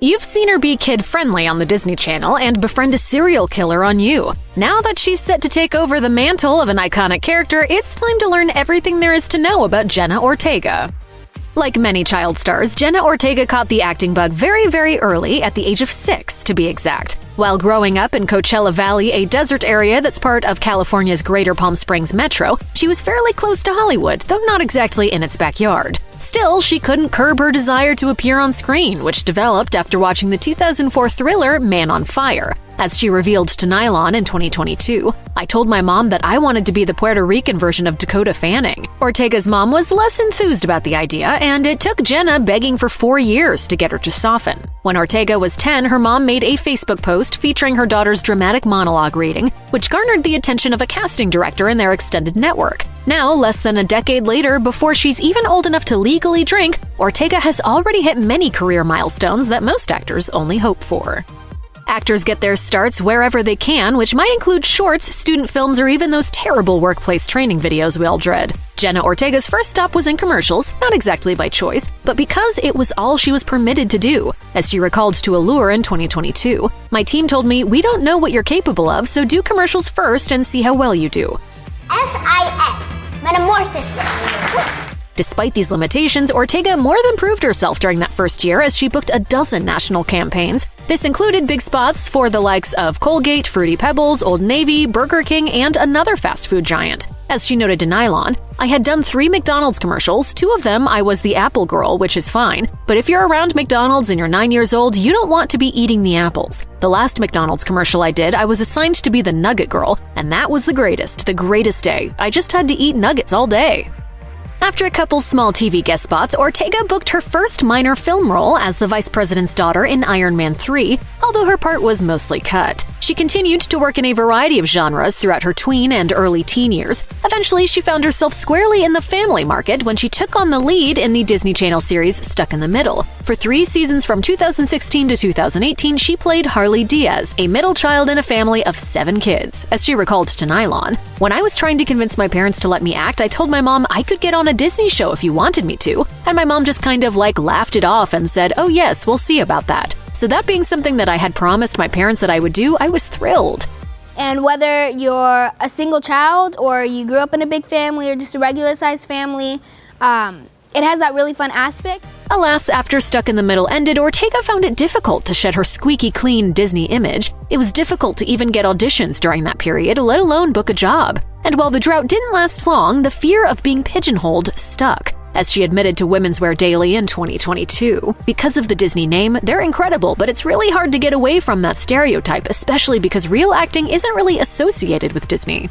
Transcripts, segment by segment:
You've seen her be kid-friendly on the Disney Channel and befriend a serial killer on You. Now that she's set to take over the mantle of an iconic character, it's time to learn everything there is to know about Jenna Ortega. Like many child stars, Jenna Ortega caught the acting bug very, very early, at the age of 6 to be exact. While growing up in Coachella Valley, a desert area that's part of California's Greater Palm Springs metro, she was fairly close to Hollywood, though not exactly in its backyard. Still, she couldn't curb her desire to appear on screen, which developed after watching the 2004 thriller Man on Fire. As she revealed to Nylon in 2022, "I told my mom that I wanted to be the Puerto Rican version of Dakota Fanning." Ortega's mom was less enthused about the idea, and it took Jenna begging for 4 years to get her to soften. When Ortega was 10, her mom made a Facebook post featuring her daughter's dramatic monologue reading, which garnered the attention of a casting director in their extended network. Now, less than a decade later, before she's even old enough to legally drink, Ortega has already hit many career milestones that most actors only hope for. Actors get their starts wherever they can, which might include shorts, student films, or even those terrible workplace training videos we all dread. Jenna Ortega's first stop was in commercials, not exactly by choice, but because it was all she was permitted to do. As she recalled to Allure in 2022, "My team told me, we don't know what you're capable of, so do commercials first and see how well you do." FIS, metamorphosis. Despite these limitations, Ortega more than proved herself during that first year as she booked a dozen national campaigns. This included big spots for the likes of Colgate, Fruity Pebbles, Old Navy, Burger King, and another fast food giant. As she noted to Nylon, "I had done 3 McDonald's commercials. 2 of them I was the apple girl, which is fine. But if you're around McDonald's and you're 9 years old, you don't want to be eating the apples. The last McDonald's commercial I did, I was assigned to be the nugget girl, and that was the greatest day. I just had to eat nuggets all day." After a couple small TV guest spots, Ortega booked her first minor film role as the vice president's daughter in Iron Man 3, although her part was mostly cut. She continued to work in a variety of genres throughout her tween and early teen years. Eventually, she found herself squarely in the family market when she took on the lead in the Disney Channel series Stuck in the Middle. For 3 seasons from 2016 to 2018, she played Harley Diaz, a middle child in a family of 7 kids. As she recalled to Nylon, "When I was trying to convince my parents to let me act, I told my mom I could get on a Disney show if you wanted me to, and my mom just kind of laughed it off and said, 'Oh yes, we'll see about that.' So that being something that I had promised my parents that I would do, I was thrilled." And whether you're a single child or you grew up in a big family or just a regular-sized family, it has that really fun aspect. Alas, after Stuck in the Middle ended, Ortega found it difficult to shed her squeaky clean Disney image. It was difficult to even get auditions during that period, let alone book a job. And while the drought didn't last long, the fear of being pigeonholed stuck. As she admitted to Women's Wear Daily in 2022, "Because of the Disney name, they're incredible, but it's really hard to get away from that stereotype, especially because real acting isn't really associated with Disney."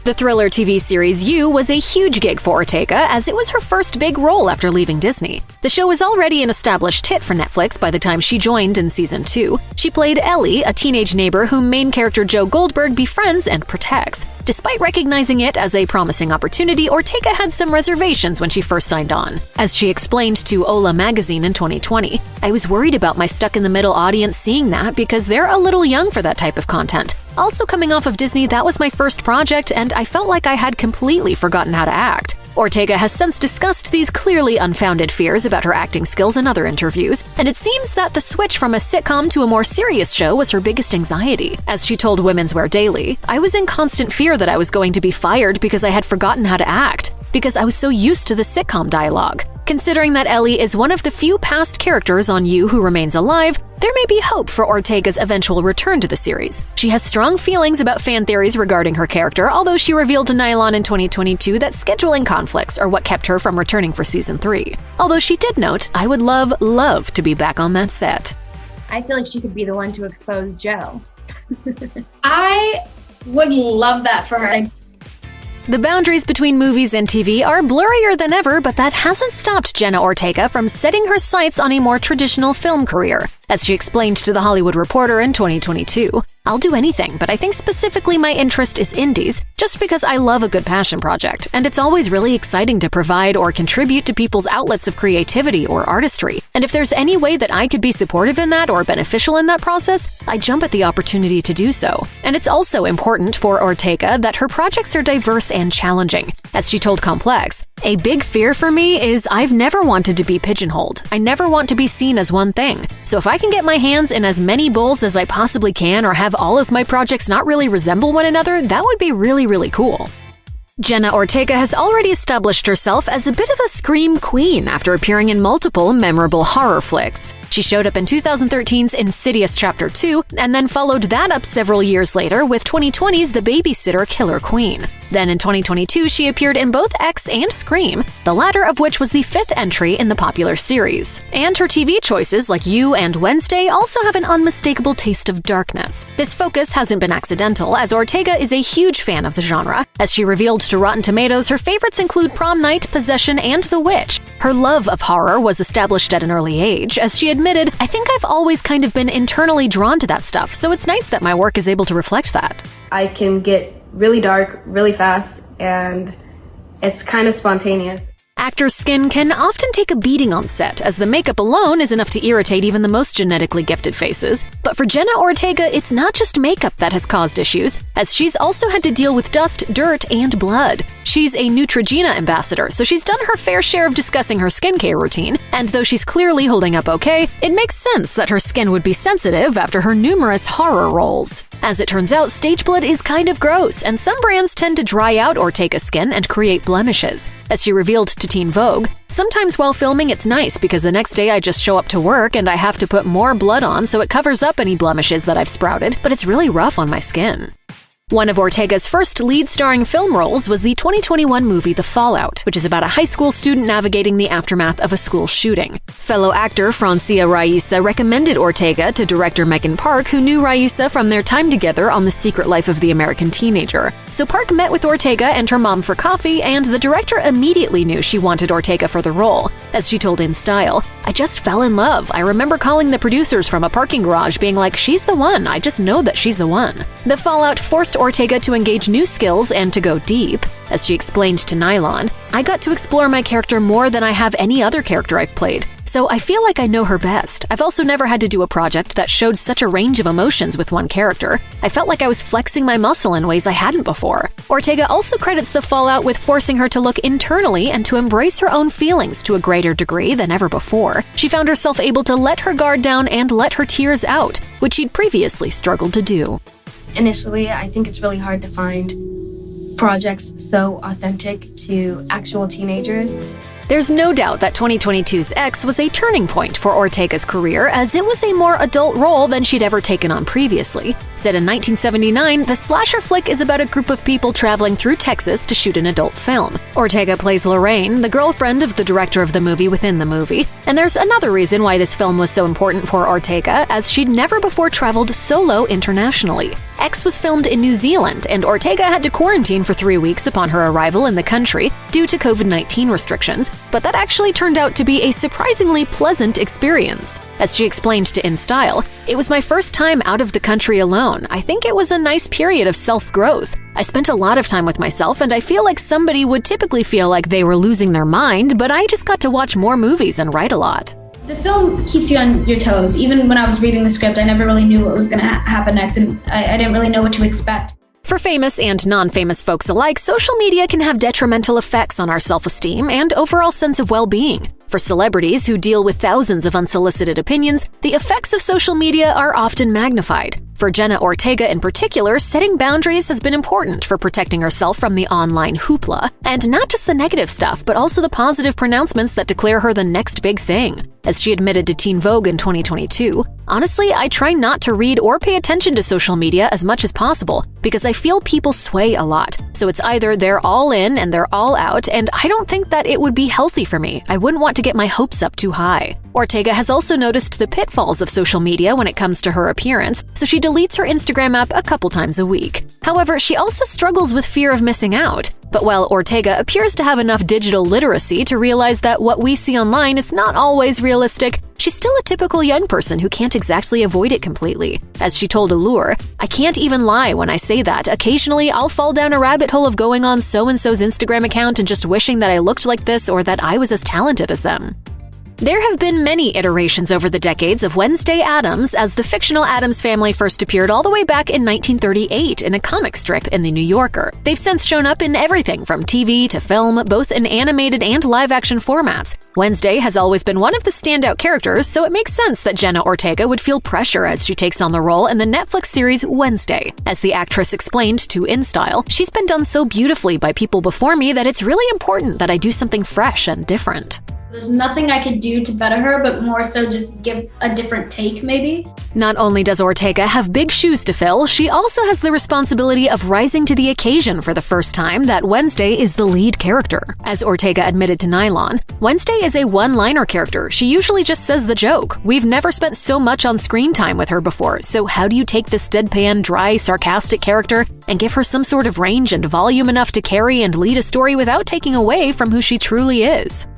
The thriller TV series You was a huge gig for Ortega, as it was her first big role after leaving Disney. The show was already an established hit for Netflix by the time she joined in season 2. She played Ellie, a teenage neighbor whom main character Joe Goldberg befriends and protects. Despite recognizing it as a promising opportunity, Ortega had some reservations when she first signed on. As she explained to Hola magazine in 2020, "I was worried about my stuck-in-the-middle audience seeing that because they're a little young for that type of content. Also, coming off of Disney, that was my first project, and I felt like I had completely forgotten how to act." Ortega has since discussed these clearly unfounded fears about her acting skills in other interviews, and it seems that the switch from a sitcom to a more serious show was her biggest anxiety. As she told Women's Wear Daily, "I was in constant fear that I was going to be fired because I had forgotten how to act, because I was so used to the sitcom dialogue. Considering that Ellie is one of the few past characters on You who remains alive, there may be hope for Ortega's eventual return to the series. She has strong feelings about fan theories regarding her character, although she revealed to Nylon in 2022 that scheduling conflicts are what kept her from returning for season 3. Although she did note, "I would love to be back on that set." I feel like she could be the one to expose Joe. I would love that for her. The boundaries between movies and TV are blurrier than ever, but that hasn't stopped Jenna Ortega from setting her sights on a more traditional film career. As she explained to The Hollywood Reporter in 2022, "I'll do anything, but I think specifically my interest is indies, just because I love a good passion project, and it's always really exciting to provide or contribute to people's outlets of creativity or artistry. And if there's any way that I could be supportive in that or beneficial in that process, I jump at the opportunity to do so." And it's also important for Ortega that her projects are diverse and challenging. As she told Complex, "A big fear for me is I've never wanted to be pigeonholed. I never want to be seen as one thing. So if I can get my hands in as many bowls as I possibly can or have all of my projects not really resemble one another, that would be really, really cool. Jenna Ortega has already established herself as a bit of a scream queen after appearing in multiple memorable horror flicks. She showed up in 2013's Insidious Chapter 2, and then followed that up several years later with 2020's The Babysitter Killer Queen. Then in 2022, she appeared in both X and Scream, the latter of which was the 5th entry in the popular series. And her TV choices like You and Wednesday also have an unmistakable taste of darkness. This focus hasn't been accidental, as Ortega is a huge fan of the genre. As she revealed to Rotten Tomatoes, her favorites include Prom Night, Possession, and The Witch. Her love of horror was established at an early age. As she admitted, "I think I've always kind of been internally drawn to that stuff, so it's nice that my work is able to reflect that." I can get really dark, really fast, and it's kind of spontaneous. Actors' skin can often take a beating on set, as the makeup alone is enough to irritate even the most genetically gifted faces. But for Jenna Ortega, it's not just makeup that has caused issues, as she's also had to deal with dust, dirt, and blood. She's a Neutrogena ambassador, so she's done her fair share of discussing her skincare routine, and though she's clearly holding up okay, it makes sense that her skin would be sensitive after her numerous horror roles. As it turns out, stage blood is kind of gross, and some brands tend to dry out Ortega's skin and create blemishes. As she revealed to Teen Vogue, "Sometimes while filming it's nice because the next day I just show up to work and I have to put more blood on so it covers up any blemishes that I've sprouted, but it's really rough on my skin." One of Ortega's first lead-starring film roles was the 2021 movie The Fallout, which is about a high school student navigating the aftermath of a school shooting. Fellow actor Francia Raisa recommended Ortega to director Megan Park, who knew Raisa from their time together on The Secret Life of the American Teenager. So Park met with Ortega and her mom for coffee, and the director immediately knew she wanted Ortega for the role. As she told In Style, "I just fell in love. I remember calling the producers from a parking garage being like, 'She's the one. I just know that she's the one.'" The Fallout forced Ortega to engage new skills and to go deep. As she explained to Nylon, "I got to explore my character more than I have any other character I've played. So I feel like I know her best. I've also never had to do a project that showed such a range of emotions with one character. I felt like I was flexing my muscle in ways I hadn't before." Ortega also credits The Fallout with forcing her to look internally and to embrace her own feelings to a greater degree than ever before. She found herself able to let her guard down and let her tears out, which she'd previously struggled to do. Initially, I think it's really hard to find projects so authentic to actual teenagers. There's no doubt that 2022's X was a turning point for Ortega's career, as it was a more adult role than she'd ever taken on previously. Set in 1979, the slasher flick is about a group of people traveling through Texas to shoot an adult film. Ortega plays Lorraine, the girlfriend of the director of the movie within the movie. And there's another reason why this film was so important for Ortega, as she'd never before traveled solo internationally. X was filmed in New Zealand, and Ortega had to quarantine for 3 weeks upon her arrival in the country due to COVID-19 restrictions, but that actually turned out to be a surprisingly pleasant experience. As she explained to In Style, "It was my first time out of the country alone. I think it was a nice period of self-growth. I spent a lot of time with myself, and I feel like somebody would typically feel like they were losing their mind, but I just got to watch more movies and write a lot." The film keeps you on your toes. Even when I was reading the script, I never really knew what was going to happen next, and I didn't really know what to expect. For famous and non-famous folks alike, social media can have detrimental effects on our self-esteem and overall sense of well-being. For celebrities who deal with thousands of unsolicited opinions, the effects of social media are often magnified. For Jenna Ortega in particular, setting boundaries has been important for protecting herself from the online hoopla. And not just the negative stuff, but also the positive pronouncements that declare her the next big thing. As she admitted to Teen Vogue in 2022, "Honestly, I try not to read or pay attention to social media as much as possible because I feel people sway a lot. So it's either they're all in and they're all out, and I don't think that it would be healthy for me. I wouldn't want to get my hopes up too high." Ortega has also noticed the pitfalls of social media when it comes to her appearance, so she deletes her Instagram app a couple times a week. However, she also struggles with fear of missing out. But while Ortega appears to have enough digital literacy to realize that what we see online is not always realistic, she's still a typical young person who can't exactly avoid it completely. As she told Allure, "I can't even lie when I say that. Occasionally, I'll fall down a rabbit hole of going on so-and-so's Instagram account and just wishing that I looked like this or that I was as talented as them." There have been many iterations over the decades of Wednesday Addams, as the fictional Addams family first appeared all the way back in 1938 in a comic strip in The New Yorker. They've since shown up in everything from TV to film, both in animated and live-action formats. Wednesday has always been one of the standout characters, so it makes sense that Jenna Ortega would feel pressure as she takes on the role in the Netflix series Wednesday. As the actress explained to InStyle, "She's been done so beautifully by people before me that it's really important that I do something fresh and different." There's nothing I could do to better her, but more so just give a different take, maybe. Not only does Ortega have big shoes to fill, she also has the responsibility of rising to the occasion for the first time that Wednesday is the lead character. As Ortega admitted to Nylon, Wednesday is a one-liner character. She usually just says the joke. We've never spent so much on screen time with her before, so how do you take this deadpan, dry, sarcastic character and give her some sort of range and volume enough to carry and lead a story without taking away from who she truly is?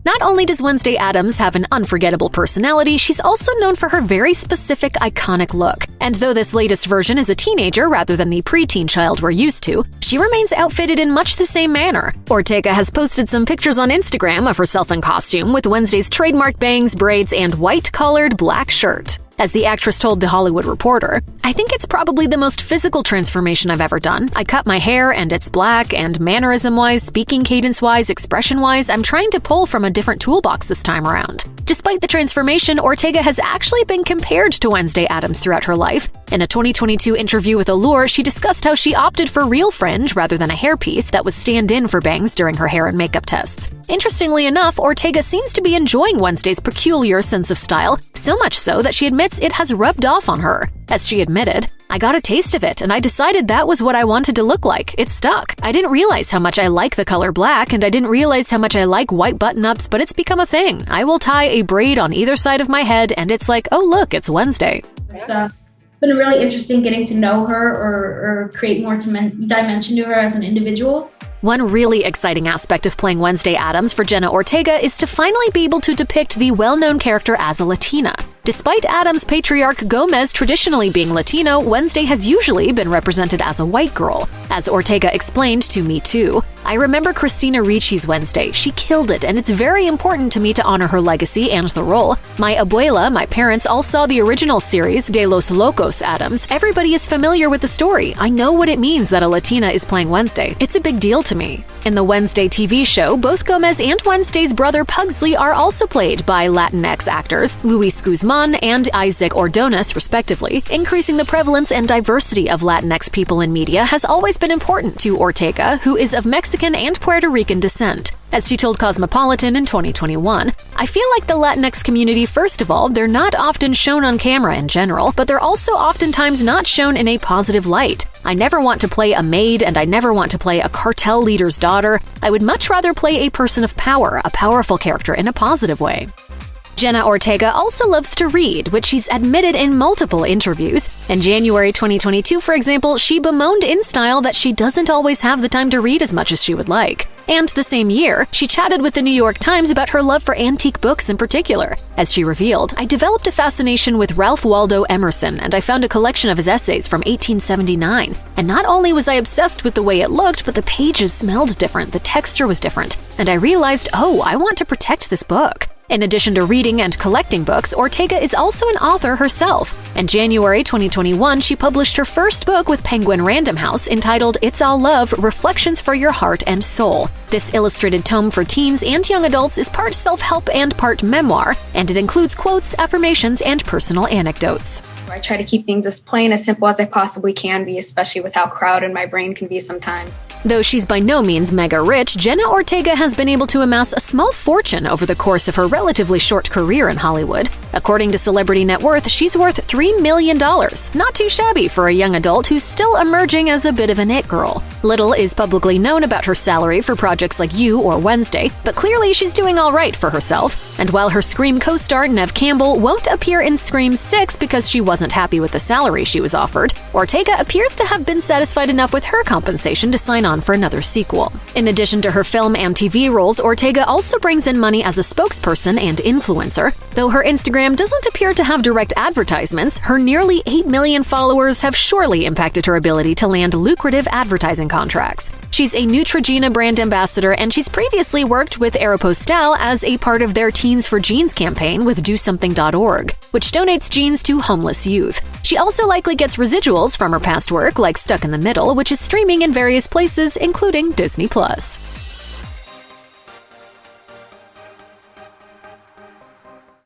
Not only does Wednesday Addams have an unforgettable personality, she's also known for her very specific, iconic look. And though this latest version is a teenager rather than the preteen child we're used to, she remains outfitted in much the same manner. Ortega has posted some pictures on Instagram of herself in costume with Wednesday's trademark bangs, braids, and white-collared black shirt. As the actress told The Hollywood Reporter, "I think it's probably the most physical transformation I've ever done. I cut my hair and it's black, and mannerism-wise, speaking cadence-wise, expression-wise, I'm trying to pull from a different toolbox this time around." Despite the transformation, Ortega has actually been compared to Wednesday Addams throughout her life. In a 2022 interview with Allure, she discussed how she opted for real fringe rather than a hairpiece that was stand-in for bangs during her hair and makeup tests. Interestingly enough, Ortega seems to be enjoying Wednesday's peculiar sense of style, so much so that she admits it has rubbed off on her. As she admitted, "I got a taste of it, and I decided that was what I wanted to look like. It stuck. I didn't realize how much I like the color black, and I didn't realize how much I like white button-ups, but it's become a thing. I will tie a braid on either side of my head, and it's like, oh look, it's Wednesday." It's been really interesting getting to know her or create more dimension to her as an individual. One really exciting aspect of playing Wednesday Addams for Jenna Ortega is to finally be able to depict the well-known character as a Latina. Despite Addams' patriarch Gomez traditionally being Latino, Wednesday has usually been represented as a white girl. As Ortega explained to Me Too, "I remember Christina Ricci's Wednesday. She killed it, and it's very important to me to honor her legacy and the role. My abuela, my parents, all saw the original series, De Los Locos Addams. Everybody is familiar with the story. I know what it means that a Latina is playing Wednesday. It's a big deal to me." In the Wednesday TV show, both Gomez and Wednesday's brother Pugsley are also played by Latinx actors Luis Guzman and Isaac Ordonez, respectively. Increasing the prevalence and diversity of Latinx people in media has always been important to Ortega, who is of Mexican and Puerto Rican descent. As she told Cosmopolitan in 2021, "I feel like the Latinx community, first of all, they're not often shown on camera in general, but they're also oftentimes not shown in a positive light. I never want to play a maid, and I never want to play a cartel leader's daughter. I would much rather play a person of power, a powerful character in a positive way." Jenna Ortega also loves to read, which she's admitted in multiple interviews. In January 2022, for example, she bemoaned InStyle that she doesn't always have the time to read as much as she would like. And the same year, she chatted with the New York Times about her love for antique books in particular. As she revealed, "I developed a fascination with Ralph Waldo Emerson, and I found a collection of his essays from 1879. And not only was I obsessed with the way it looked, but the pages smelled different, the texture was different. And I realized, oh, I want to protect this book." In addition to reading and collecting books, Ortega is also an author herself. In January 2021, she published her first book with Penguin Random House entitled It's All Love, Reflections for Your Heart and Soul. This illustrated tome for teens and young adults is part self-help and part memoir, and it includes quotes, affirmations, and personal anecdotes. I try to keep things as plain, as simple as I possibly can be, especially with how crowded my brain can be sometimes. Though she's by no means mega rich, Jenna Ortega has been able to amass a small fortune over the course of her relatively short career in Hollywood. According to Celebrity Net Worth, she's worth $3 million. Not too shabby for a young adult who's still emerging as a bit of an it girl. Little is publicly known about her salary for projects like You or Wednesday, but clearly she's doing all right for herself. And while her Scream co-star Neve Campbell won't appear in Scream 6 because she wasn't happy with the salary she was offered, Ortega appears to have been satisfied enough with her compensation to sign on for another sequel. In addition to her film and TV roles, Ortega also brings in money as a spokesperson and influencer. Though her Instagram Instagram doesn't appear to have direct advertisements, her nearly 8 million followers have surely impacted her ability to land lucrative advertising contracts. She's a Neutrogena brand ambassador, and she's previously worked with Aeropostale as a part of their Teens for Jeans campaign with DoSomething.org, which donates jeans to homeless youth. She also likely gets residuals from her past work, like Stuck in the Middle, which is streaming in various places, including Disney+.